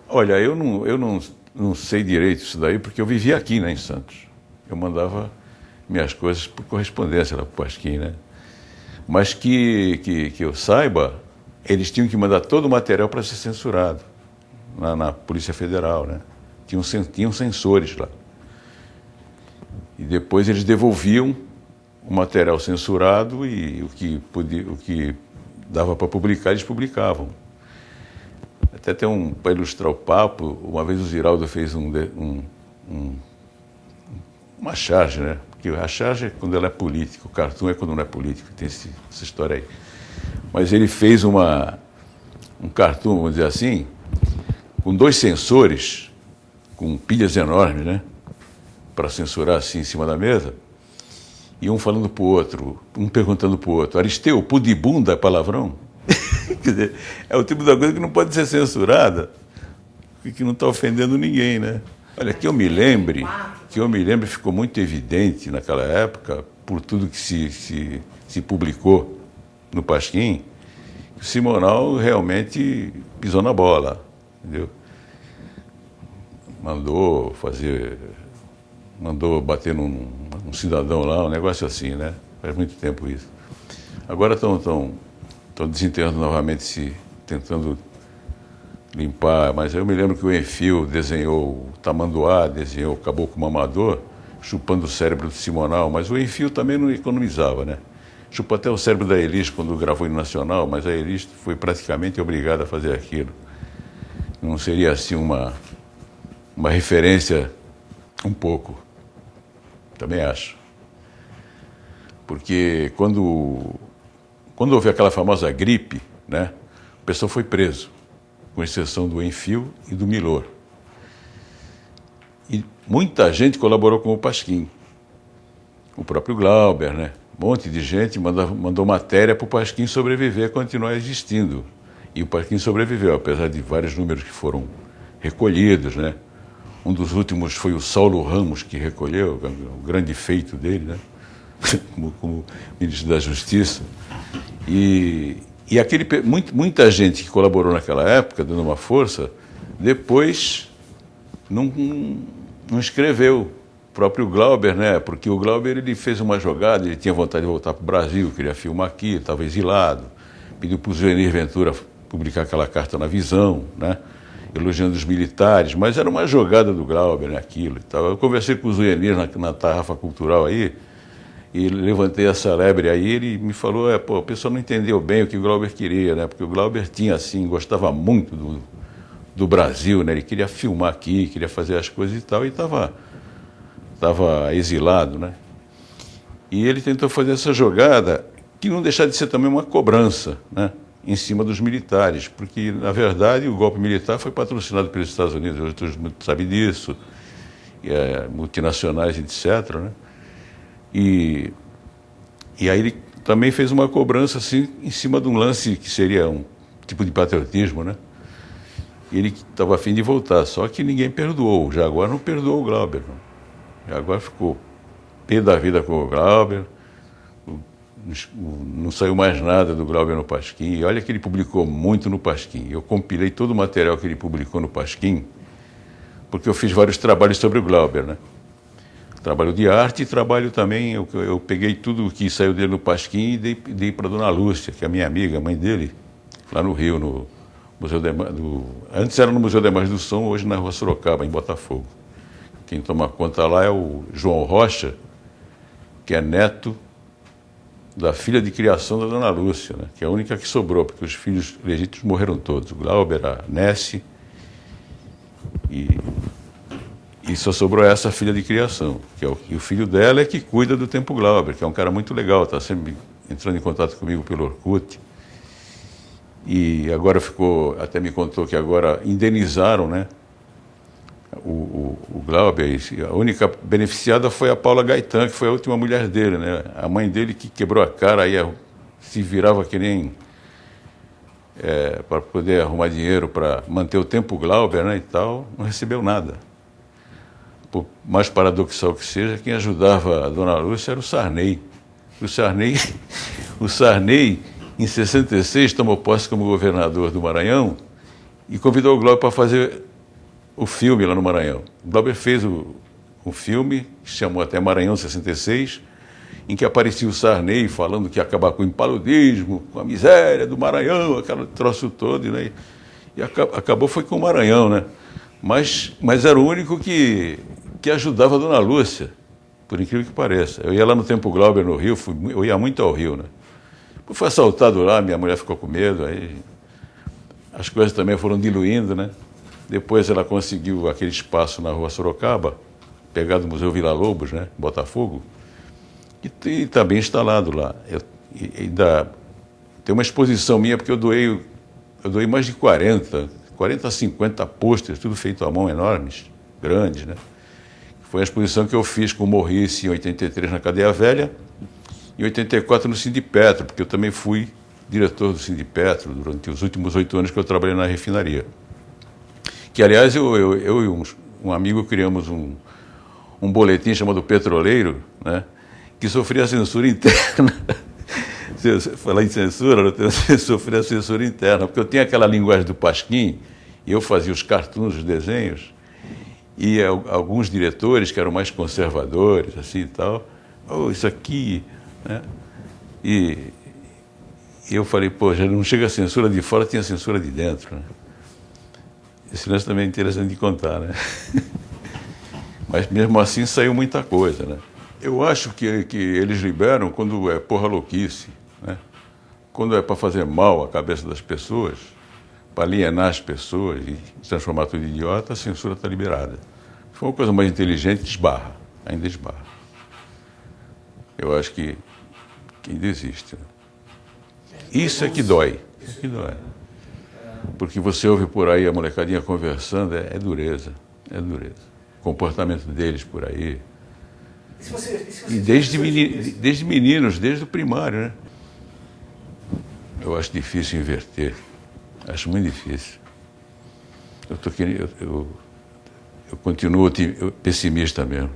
Olha, eu não sei direito isso daí, porque eu vivia aqui, né, em Santos. Eu mandava minhas coisas por correspondência lá para o Pasquim, né? Mas que eu saiba, eles tinham que mandar todo o material para ser censurado na Polícia Federal, né? Tinham censores lá. E depois eles devolviam o material censurado e o que dava para publicar, eles publicavam. Até para ilustrar o papo, uma vez o Ziraldo fez uma charge, né? Porque a charge é quando ela é política, o cartoon é quando não é político, tem essa história aí. Mas ele fez um cartoon, vamos dizer assim, com 2 sensores, com pilhas enormes, né? Para censurar assim em cima da mesa, e um falando para o outro, um perguntando para o outro: Aristeu, pudibunda é palavrão? Quer dizer, é o tipo da coisa que não pode ser censurada, que não está ofendendo ninguém, né? Olha, que eu me lembre, ficou muito evidente naquela época, por tudo que se publicou no Pasquim, que o Simonal realmente pisou na bola, entendeu? Mandou bater num cidadão lá, um negócio assim, né? Faz muito tempo isso. Agora estão desenterrando novamente, tentando limpar, mas eu me lembro que o Enfio desenhou o Tamanduá, desenhou o Caboclo Mamador, chupando o cérebro do Simonal, mas o Enfio também não economizava, né? Chupou até o cérebro da Elis quando gravou em Nacional, mas a Elis foi praticamente obrigada a fazer aquilo. Não seria assim uma referência um pouco? Também acho. Porque quando houve aquela famosa gripe, né, o pessoal foi preso, com exceção do Enfio e do Milor. E muita gente colaborou com o Pasquim. O próprio Glauber, né? Um monte de gente mandou matéria para o Pasquim sobreviver, continuar existindo. E o Pasquim sobreviveu, apesar de vários números que foram recolhidos, né? Um dos últimos foi o Saulo Ramos, que recolheu, o grande feito dele, né? como ministro da Justiça. E muita gente que colaborou naquela época, dando uma força, depois não escreveu. O próprio Glauber, né? Porque o Glauber ele fez uma jogada, ele tinha vontade de voltar para o Brasil, queria filmar aqui, estava exilado, pediu para o Zuenir Ventura publicar aquela carta na Visão, né? Elogiando os militares, mas era uma jogada do Glauber, né, aquilo e tal. Eu conversei com o Zuenir na tarrafa cultural aí, e levantei essa lebre aí, ele me falou, o pessoal não entendeu bem o que o Glauber queria, né, porque o Glauber tinha, assim, gostava muito do Brasil, né, ele queria filmar aqui, queria fazer as coisas e tal, e estava exilado, né. E ele tentou fazer essa jogada, que não deixava de ser também uma cobrança, né, em cima dos militares, porque, na verdade, o golpe militar foi patrocinado pelos Estados Unidos, hoje todo mundo sabe disso, multinacionais, etc., né? E aí ele também fez uma cobrança, assim, em cima de um lance que seria um tipo de patriotismo, né? E ele estava a fim de voltar, só que ninguém perdoou, o Jaguar não perdoou o Glauber, não. O Jaguar ficou pé da vida com o Glauber, não saiu mais nada do Glauber no Pasquim. E olha que ele publicou muito no Pasquim. Eu compilei todo o material que ele publicou no Pasquim, porque eu fiz vários trabalhos sobre o Glauber, né? Trabalho de arte e trabalho também, eu peguei tudo o que saiu dele no Pasquim e dei para a dona Lúcia, que é a minha amiga, a mãe dele, lá no Rio, no Museu antes era no Museu da Imagem do Som, hoje na Rua Sorocaba, em Botafogo. Quem toma conta lá é o João Rocha, que é neto da filha de criação da dona Lúcia, né? Que é a única que sobrou, porque os filhos legítimos morreram todos. O Glauber, a Nessie, e só sobrou essa filha de criação, e o filho dela é que cuida do Tempo Glauber, que é um cara muito legal, está sempre entrando em contato comigo pelo Orkut. E agora até me contou que agora indenizaram, né, o Glauber. A única beneficiada foi a Paula Gaetan, que foi a última mulher dele, né? A mãe dele que quebrou a cara, aí se virava que nem para poder arrumar dinheiro para manter o Tempo Glauber, né, e tal, não recebeu nada. Por mais paradoxal que seja, quem ajudava a dona Lúcia era o Sarney. O Sarney, em 66, tomou posse como governador do Maranhão e convidou o Glauber para fazer o filme lá no Maranhão. O Glauber fez um filme que se chamou até Maranhão 66, em que aparecia o Sarney falando que ia acabar com o impaludismo, com a miséria do Maranhão, aquele troço todo, né? E acabou foi com o Maranhão, né? Mas era o único que ajudava a Dona Lúcia, por incrível que pareça. Eu ia lá no Tempo Glauber, no Rio, eu ia muito ao Rio, né? Fui assaltado lá, minha mulher ficou com medo, aí as coisas também foram diluindo, né? Depois ela conseguiu aquele espaço na Rua Sorocaba, pegado do Museu Vila Lobos, né? Botafogo, e está bem instalado lá. Tem uma exposição minha, porque eu doei mais de 40 a 50 pôsteres, tudo feito à mão, enormes, grandes, né? Foi a exposição que eu fiz com o Morrice em 83 na Cadeia Velha, em 84 no Sindipetro, porque eu também fui diretor do Sindipetro durante os últimos 8 anos que eu trabalhei na refinaria. Que, aliás, eu e um amigo criamos um boletim chamado Petroleiro, né, que sofria censura interna. Falar em censura, eu sofria censura interna, porque eu tinha aquela linguagem do Pasquim, e eu fazia os cartoons, os desenhos, e alguns diretores que eram mais conservadores, assim e tal, isso aqui, né? E eu falei, pô, já não chega a censura de fora, tinha censura de dentro, né? Esse lance também é interessante de contar, né? Mas mesmo assim saiu muita coisa, né? Eu acho que eles liberam quando é porra louquice, né? Quando é para fazer mal à cabeça das pessoas, para alienar as pessoas e transformar tudo em idiota, a censura está liberada. Se for uma coisa mais inteligente, esbarra, ainda esbarra. Eu acho que ainda existe, né? Isso é que dói, isso é que dói. Porque você ouve por aí a molecadinha conversando, é dureza, é dureza. O comportamento deles por aí. E desde meninos, desde o primário, né? Eu acho difícil inverter, acho muito difícil. Eu continuo pessimista mesmo.